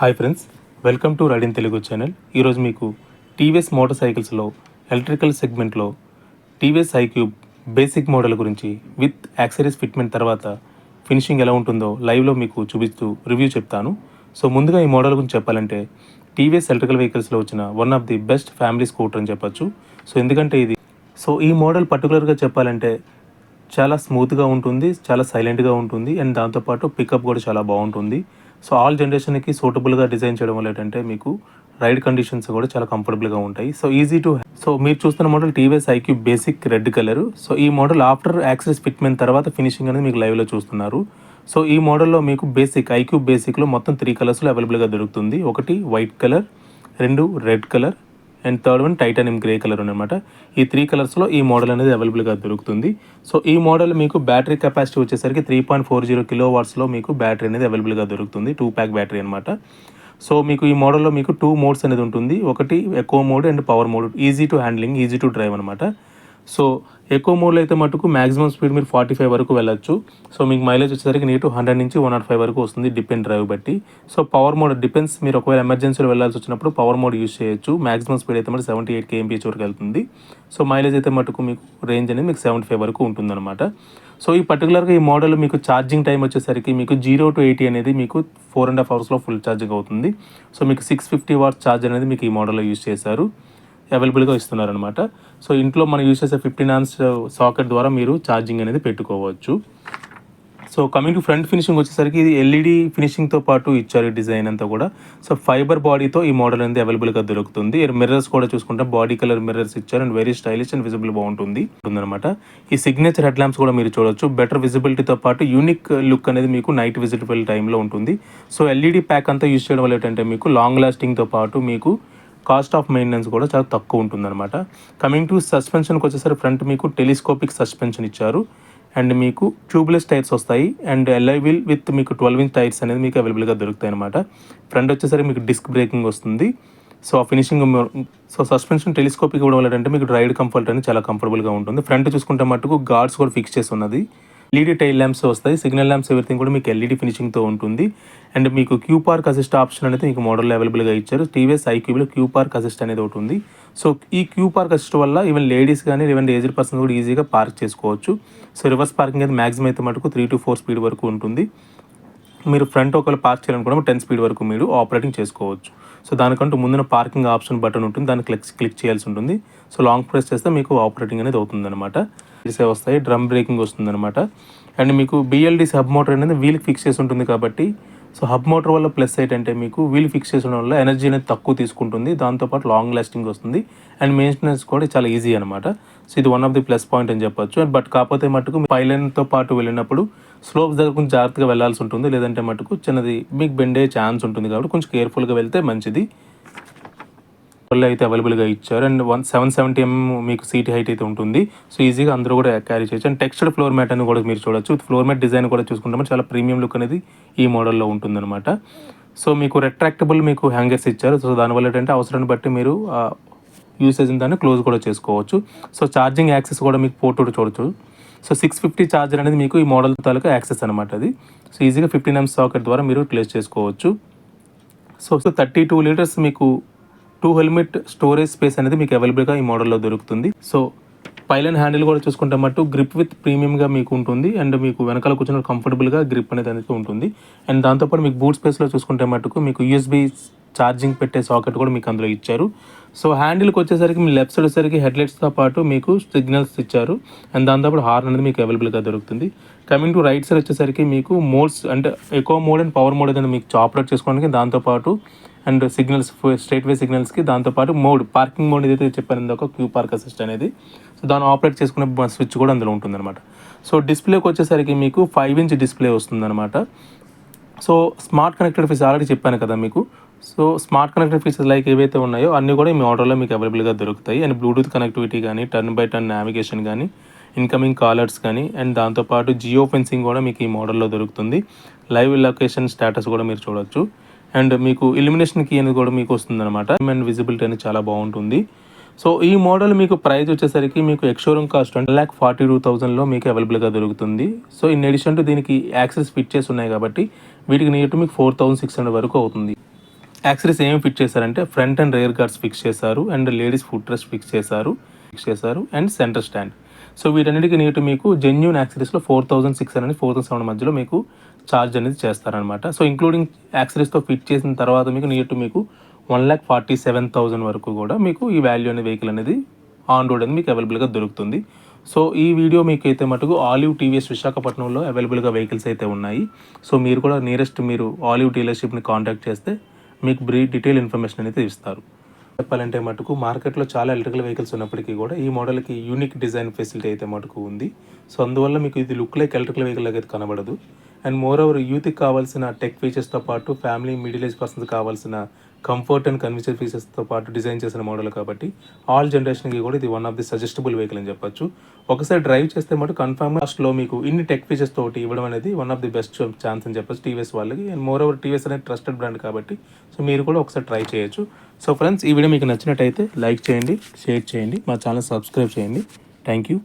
Hi friends, welcome to ride in Telugu channel. ఈరోజు మీకు TVS motor సైకిల్స్లో ఎలక్ట్రికల్ సెగ్మెంట్లో టీవీఎస్ ఐక్యూబ్ బేసిక్ మోడల్ గురించి విత్ యాక్సరీస్ ఫిట్మెంట్ తర్వాత ఫినిషింగ్ ఎలా ఉంటుందో లైవ్లో మీకు చూపిస్తూ రివ్యూ చెప్తాను. సో ముందుగా ఈ మోడల్ గురించి చెప్పాలంటే టీవీఎస్ ఎలక్ట్రికల్ వెహికల్స్లో వచ్చిన one of the best family scooter అని చెప్పొచ్చు. సో ఎందుకంటే ఈ మోడల్ పర్టికులర్గా చెప్పాలంటే చాలా స్మూత్గా ఉంటుంది, చాలా సైలెంట్గా ఉంటుంది, అండ్ దాంతోపాటు పికప్ కూడా చాలా బాగుంటుంది. సో ఆల్ జనరేషన్కి సూటబుల్గా డిజైన్ చేయడం వల్ల ఏంటంటే మీకు రైడ్ కండిషన్స్ కూడా చాలా కంఫర్టబుల్గా ఉంటాయి. సో మీరు చూస్తున్న model TVS iQube basic red colour. So ఈ మోడల్ ఆఫ్టర్ యాక్సెస్ ఫిట్మెంట్ తర్వాత ఫినిషింగ్ అనేది మీకు లైవ్లో చూస్తున్నారు. సో ఈ మోడల్లో మీకు ఐక్యూబ్ బేసిక్లో మొత్తం 3 కలర్స్లో అవైలబుల్గా దొరుకుతుంది. ఒకటి white colour, 2 red colour, and third one titanium grey colour అనమాట. ఈ 3 కలర్స్లో ఈ మోడల్ అనేది అవైలబుల్గా దొరుకుతుంది. సో ఈ మోడల్ మీకు బ్యాటరీ కెపాసిటీ వచ్చేసరికి 3.40 కిలో వాట్స్లో మీకు బ్యాటరీ అనేది అవైలబుల్గా దొరుకుతుంది. 2 ప్యాక్ బ్యాటరీ అనమాట. సో మీకు ఈ మోడల్లో మీకు 2 మోడ్స్ అనేది ఉంటుంది. ఒకటి echo mode and power mode. Easy to handling, easy to drive అనమాట. సో ఎక్కువ మోడ్లో అయితే మటుకు మ్యాక్సిమం స్పీడ్ మీరు 45 వరకు వెళ్ళొచ్చు. సో మీకు మైలేజ్ వచ్చేసరికి నీటు 100 నుంచి 105 వరకు వస్తుంది, డిపెండ్ డ్రైవ్ బట్టి. సో పవర్ మోడ్ డిపెండ్స్, మీరు ఒకవేళ ఎమర్జెన్సీలో వెళ్ళాల్సి వచ్చినప్పుడు పవర్ మోడ్ యూస్ చేయొచ్చు. మ్యాక్సిమం స్పీడ్ అయితే మటు 78 kmph వరకు వెళ్తుంది. సో మైలేజ్ అయితే మటుకు మీకు రేంజ్ అనేది మీకు 75 వరకు ఉంటుందన్నమాట. సో ఈ పర్టికులర్గా ఈ మోడల్ మీకు ఛార్జింగ్ టైం వచ్చేసరికి మీకు 0 to 80 అనేది మీకు 4.5 hours ఫుల్ ఛార్జింగ్ అవుతుంది. సో మీకు 650 watts ఛార్జ్ అనేది మీకు ఈ మోడల్లో యూస్ చేశారు, అవైలబుల్గా ఇస్తున్నారనమాట. సో ఇంట్లో మనం యూస్ చేసే 15 amps సాకెట్ ద్వారా మీరు ఛార్జింగ్ అనేది పెట్టుకోవచ్చు. So coming to front finishing వచ్చేసరికి ఇది ఎల్ఈడి ఫినిషింగ్తో పాటు ఇచ్చారు డిజైన్ అంతా కూడా. సో ఫైబర్ బాడీతో ఈ మోడల్ అనేది అవైలబుల్గా దొరుకుతుంది. మిర్రర్స్ కూడా చూసుకుంటే బాడీ కలర్ మిర్రర్స్ ఇచ్చారు, and very stylish and visible బాగుంటుంది అనమాట. ఈ సిగ్నేచర్ హెడ్ ల్యాంప్స్ కూడా మీరు చూడొచ్చు. బెటర్ విజిబిలిటీతో పాటు యూనిక్ లుక్ అనేది మీకు నైట్ విజిబుల్ టైంలో ఉంటుంది. సో ఎల్ఈడి ప్యాక్ అంతా యూస్ చేయడం వల్ల ఏంటంటే మీకు లాంగ్ లాస్టింగ్తో పాటు మీకు కాస్ట్ ఆఫ్ మెయింటెనెన్స్ కూడా చాలా తక్కువ ఉంటుందన్నమాట. కమింగ్ టు సస్పెన్షన్కి వచ్చేసరికి ఫ్రంట్ మీకు టెలిస్కోపిక్ సస్పెన్షన్ ఇచ్చారు, అండ్ మీకు ట్యూబ్లెస్ టైర్స్ వస్తాయి, అండ్ ఎల్ఐ వీల్ విత్ మీకు 12-inch టైర్స్ అనేది మీకు అవైలబుల్గా దొరుకుతాయి అనమాట. ఫ్రంట్ వచ్చేసరికి మీకు డిస్క్ బ్రేకింగ్ వస్తుంది. సో ఆ ఫినిషింగ్ సస్పెన్షన్ టెలిస్కోపిక్ ఇవ్వడం వల్ల అంటే మీకు రైడ్ కంఫర్ట్ అనేది చాలా కంఫర్టబుల్గా ఉంటుంది. ఫ్రంట్ చూసుకుంటే మటుకు గార్డ్స్ కూడా ఫిక్స్ చేసి ఉన్నది. ఎల్ఈడి టైల్ ల్యాంప్స్ వస్తాయి, సిగ్నల్ ల్యాంప్స్ ఎవ్రీథింగ్ కూడా మీకు ఎల్ఈడి ఫినిషింగ్తో ఉంటుంది. అండ్ మీకు క్యూ పార్క్ అసిస్ట్ ఆప్షన్ అనేది మీకు మోడల్లో అవైలబుల్గా ఇచ్చారు. టీవీఎస్ ఐక్యూబ్లో క్యూ పార్క్ అసిస్ట్ అనేది ఒకటి ఉంది. సో ఈ క్యూ పార్క్ అసిస్ట్ వల్ల ఈవెన్ లేడీస్ కానీ ఈవెన్ ఏజ్డ్ పర్సన్ కూడా ఈజీగా పార్క్ చేసుకోవచ్చు. సో రివర్స్ పార్కింగ్ అయితే మ్యాక్సిమం అయితే మటుకు 3 to 4 స్పీడ్ వరకు ఉంటుంది. మీరు ఫ్రంట్ ఒకవేళ పార్క్ చేయాలనుకున్నప్పుడు 10 స్పీడ్ వరకు మీరు ఆపరేటింగ్ చేసుకోవచ్చు. సో దానికంటూ ముందున పార్కింగ్ ఆప్షన్ బటన్ ఉంటుంది, దాన్ని క్లిక్ చేయాల్సి ఉంటుంది. సో లాంగ్ ప్రెస్ చేస్తే మీకు ఆపరేటింగ్ అనేది అవుతుందన్నమాట. వస్తాయి, డ్రమ్ బ్రేకింగ్ వస్తుందన్నమాట. అండ్ మీకు బిఎల్డి హబ్ మోటార్ అనేది వీల్కి ఫిక్స్ చేసి ఉంటుంది కాబట్టి, సో హబ్ మోటార్ వల్ల ప్లస్ ఏంటంటే మీకు వీల్ ఫిక్స్ చేయడం వల్ల ఎనర్జీ అనేది తక్కువ తీసుకుంటుంది, దాంతోపాటు లాంగ్ లాస్టింగ్ వస్తుంది, అండ్ మెయింటెనెన్స్ కూడా చాలా ఈజీ అనమాట. సో ఇది one of the plus point అని చెప్పొచ్చు. బట్ కాకపోతే మటుకు పైలైన్తో పాటు వెళ్ళినప్పుడు స్లోప్స్ దగ్గర కొంచెం జాగ్రత్తగా వెళ్ళాల్సి ఉంటుంది, లేదంటే మటుకు చిన్నది మీకు బెండే ఛాన్స్ ఉంటుంది, కాబట్టి కొంచెం కేర్ఫుల్గా వెళ్తే మంచిది. అయితే అవైలబుల్గా ఇచ్చారు, అండ్ 770 మీకు సీట్ హైట్ అయితే ఉంటుంది. సో ఈజీగా అందరూ కూడా క్యారీ చేయొచ్చు. అండ్ టెక్స్చర్డ్ ఫ్లోర్ మ్యాట్ అని కూడా మీరు చూడొచ్చు. ఫ్లోర్ మ్యాట్ డిజైన్ కూడా చూసుకుంటే చాలా ప్రీమియం లుక్ అనేది ఈ మోడల్లో ఉంటుందన్నమాట. సో మీకు రెట్రాక్టబుల్ మీకు హ్యాంగర్స్ ఇచ్చారు. సో దానివల్ల ఏంటంటే అవసరాన్ని బట్టి మీరు యూసేజ్ దాన్ని క్లోజ్ కూడా చేసుకోవచ్చు. సో ఛార్జింగ్ యాక్సెస్ కూడా మీకు పోర్ట్ కూడా చూడొచ్చు. సో 650 ఛార్జర్ అనేది మీకు ఈ మోడల్ తాలూకా యాక్సెస్ అనమాట అది. సో ఈజీగా 15 amps సాకెట్ ద్వారా మీరు ప్లేస్ చేసుకోవచ్చు. సో 32 liters మీకు 2 helmet స్టోరేజ్ స్పేస్ అనేది మీకు అవైలబుల్గా ఈ మోడల్లో దొరుకుతుంది. సో పైలైన్ హ్యాండిల్ కూడా చూసుకుంటే మటు గ్రిప్ విత్ ప్రీమియంగా మీకు ఉంటుంది, అండ్ మీకు వెనకాల కూర్చున్న కంఫర్టబుల్గా గ్రిప్ అనేది ఉంటుంది. అండ్ దాంతోపాటు మీకు బూట్ స్పేస్లో చూసుకుంటే మటుకు మీకు యూఎస్బీ ఛార్జింగ్ పెట్టే సాకెట్ కూడా మీకు అందులో ఇచ్చారు. సో హ్యాండిల్కి వచ్చేసరికి మీ లెఫ్ట్ సైడ్ వచ్చేసరికి హెడ్లైట్స్తో పాటు మీకు సిగ్నల్స్ ఇచ్చారు, అండ్ దాంతోపాటు హార్న్ అనేది మీకు అవైలబుల్గా దొరుకుతుంది. కమింగ్ టు రైట్ సైడ్ వచ్చేసరికి మీకు మోడ్స్ అంటే echo mode and power mode అనేది మీకు ఆపరేట్ చేసుకోవడానికి, దాంతోపాటు అండ్ సిగ్నల్స్ స్ట్రైట్ వే సిగ్నల్స్కి, దాంతోపాటు మోడ్ పార్కింగ్ మోడ్ ఏదైతే చెప్పాను ఒక క్యూ పార్క్ అసిస్ట్ అనేది, సో దాన్ని ఆపరేట్ చేసుకునే స్విచ్ కూడా అందులో ఉంటుందన్నమాట. సో డిస్ప్లేకి వచ్చేసరికి మీకు 5-inch డిస్ప్లే వస్తుందన్నమాట. So smart connected features already చెప్పాను కదా మీకు. So smart connected features like ఏవైతే ఉన్నాయో అన్నీ కూడా మీ ఆర్డర్లో మీకు అవైలబుల్గా దొరుకుతాయి. అండ్ బ్లూటూత్ కనెక్టివిటీ కానీ, టర్న్ బై టర్న్ నావిగేషన్ కానీ, ఇన్కమింగ్ కాలర్స్ కానీ, అండ్ దాంతోపాటు జియో ఫెన్సింగ్ కూడా మీకు ఈ మోడల్లో దొరుకుతుంది. లైవ్ లొకేషన్ స్టేటస్ కూడా మీరు చూడొచ్చు. అండ్ మీకు ఇల్యూమినేషన్ కీ అనేది కూడా మీకు వస్తుందన్నమాట. అండ్ విజిబిలిటీ అనేది చాలా బాగుంటుంది. సో ఈ మోడల్ మీకు ప్రైస్ వచ్చేసరికి మీకు ఎక్స్షోరూమ్ కాస్ట్ 1,42,000లో మీకు అవైలబుల్గా దొరుకుతుంది. సో ఇన్ అడిషన్ టు దీనికి యాక్సెస్ ఫిట్ చేసి ఉన్నాయి కాబట్టి వీటికి నీటు మీకు 4,600 వరకు అవుతుంది. యాక్సరీస్ ఏమేమి ఫిట్ చేశారంటే front and rear guards fix చేశారు, and ladies foot rest fix చేశారు అండ్ సెంటర్ స్టాండ్. సో వీటన్నిటికి మీకు జెన్యూన్ యాక్సరీస్లో 4600 నుంచి 4700 మధ్యలో మీకు ఛార్జ్ అనేది చేస్తారనమాట. సో ఇంక్లూడింగ్ యాక్సరీస్తో ఫిట్ చేసిన తర్వాత మీకు 1,47,000 వరకు కూడా మీకు ఈ వాల్యూ అనే వెహికల్ అనేది ఆన్ రోడ్ అనేది మీకు అవైలబుల్గా దొరుకుతుంది. సో ఈ వీడియో మీకు అయితే మటుకు ఆలివ్ టీవీఎస్ విశాఖపట్నంలో అవైలబుల్గా వెహికల్స్ అయితే ఉన్నాయి. సో మీరు కూడా నియరెస్ట్ మీరు ఆలివ్ డీలర్షిప్ని కాంటాక్ట్ చేస్తే మీకు డీటెయిల్ ఇన్ఫర్మేషన్ అనేది ఇస్తారు. చెప్పాలంటే మటుకు మార్కెట్లో చాలా ఎలక్ట్రికల్ వెహికల్స్ ఉన్నప్పటికీ కూడా ఈ మోడల్కి యూనిక్ డిజైన్ ఫెసిలిటీ అయితే మటుకు ఉంది. సో అందువల్ల మీకు ఇది లుక్ లైక్ ఎలక్ట్రికల్ వెహికల్ అయితే కనబడదు. అండ్ మోర్ ఓవర్ యూత్కి కావాల్సిన టెక్ ఫీచర్స్తో పాటు ఫ్యామిలీ మిడిల్ ఏజ్ పర్సన్స్ కావాల్సిన కంఫర్ట్ అండ్ కన్వీనియన్స్ ఫీచర్స్తో పాటు డిజైన్ చేసిన మోడల్ కాబట్టి ఆల్ జనరేషన్కి కూడా ఇది one of the suggestible vehicle అని చెప్పొచ్చు. ఒకసారి డ్రైవ్ చేస్తే మటు కన్ఫర్మ్ కాస్ట్లో మీకు ఇన్ని టెక్ ఫీచర్స్ తోటి ఇవ్వడం అనేది one of the best chance అని చెప్పొచ్చు టీవీఎస్ వాళ్ళకి. అండ్ మోర్ ఓవర్ టీవీఎస్ అనేది ట్రస్టెడ్ బ్రాండ్ కాబట్టి సో మీరు కూడా ఒకసారి ట్రై చేయొచ్చు. సో ఫ్రెండ్స్, ఈ వీడియో మీకు నచ్చినట్టయితే లైక్ చేయండి, షేర్ చేయండి, మా ఛానల్ సబ్స్క్రైబ్ చేయండి. Thank you.